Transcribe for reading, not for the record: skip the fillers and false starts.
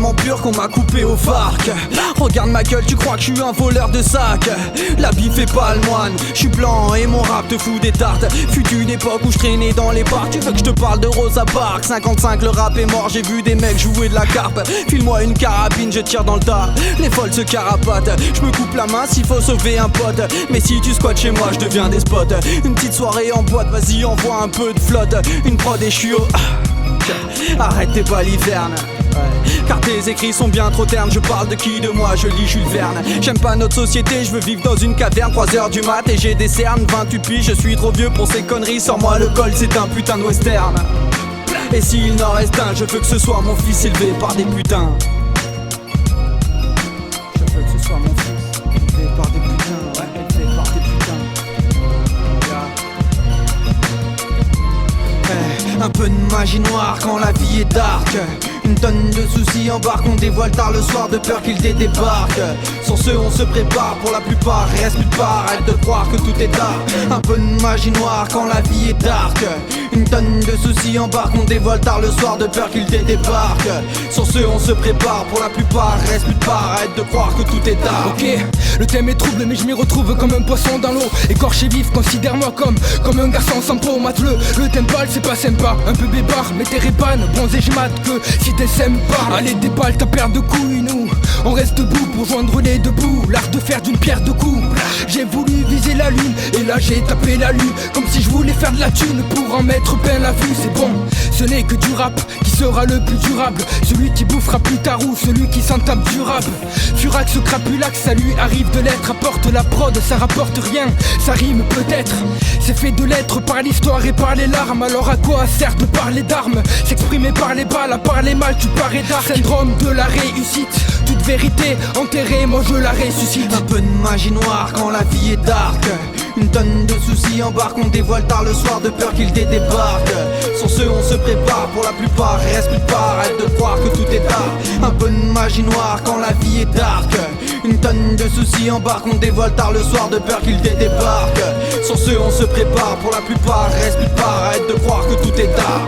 tellement pur qu'on m'a coupé au farc. Regarde ma gueule, tu crois que je suis un voleur de sac. L'habit fait pas le moine, je suis blanc et mon rap te fout des tartes. Fut une époque où je traînais dans les parcs. Tu veux que je te parle de Rosa Parks? 55 le rap est mort, j'ai vu des mecs jouer de la carpe. File-moi une carabine, je tire dans le tas. Les folles se carapatent, je me coupe la main s'il faut sauver un pote. Mais si tu squattes chez moi, je deviens des spots. Une petite soirée en boîte, vas-y envoie un peu de flotte. Une prod et je suis au... Arrête tes balivernes, car tes écrits sont bien trop ternes. Je parle de qui? De moi, je lis Jules Verne. J'aime pas notre société, je veux vivre dans une caverne. 3h du mat et j'ai des cernes. 28 piges, je suis trop vieux pour ces conneries. Sors-moi le col, c'est un putain de western. Et s'il n'en reste un, je veux que ce soit mon fils élevé par des putains. Je veux que ce soit mon fils élevé par des putains. Ouais, élevé par des putains. Un peu de magie noire quand la vie est dark. Une tonne de soucis embarque, on dévoile tard le soir de peur qu'ils débarquent. Sur ce on se prépare pour la plupart, reste plus de part, arrête de croire que tout est tard. Un peu de magie noire quand la vie est dark. Une tonne de soucis embarque, on dévoile tard le soir de peur qu'ils débarquent. Sur ce on se prépare pour la plupart, reste plus de part, arrête de croire que tout est tard. Ok, le thème est trouble mais je m'y retrouve comme un poisson dans l'eau. Écorché vif, considère-moi comme un garçon sans peau. Mate-le, le temple c'est pas sympa. Un peu bébard, mais t'es répane, bronzé je mate que si t'es sympa. Allez déballe ta paire de couilles, nous on reste debout pour joindre les deux bouts. L'art de faire d'une pierre deux coups. J'ai voulu viser la lune et là j'ai tapé la lune. Comme si je voulais faire de la thune pour en mettre plein la vue. C'est bon, ce n'est que du rap qui sera le plus durable. Celui qui bouffera plus tard ou celui qui s'entame durable. Furax, crapulax, ça lui arrive de l'être. Apporte la prod, ça rapporte rien, ça rime peut-être. C'est fait de l'être par l'histoire et par les larmes. Alors à quoi sert de parler d'armes? S'exprimer par les balles, à parler mal tu parais d'art. Syndrome de la réussite, toute vérité enterrée, moi je la ressuscite. Un peu de magie noire quand la vie est dark. Une tonne de soucis embarque, on dévoile tard le soir de peur qu'ils débarquent. Sur ce on se prépare pour la plupart, reste plus de part, arrête de croire que tout est tard. Un peu de magie noire quand la vie est dark. Une tonne de soucis embarque, on dévoile tard le soir de peur qu'ils débarquent. Sur ce on se prépare pour la plupart, reste plus de part, arrête de croire que tout est tard.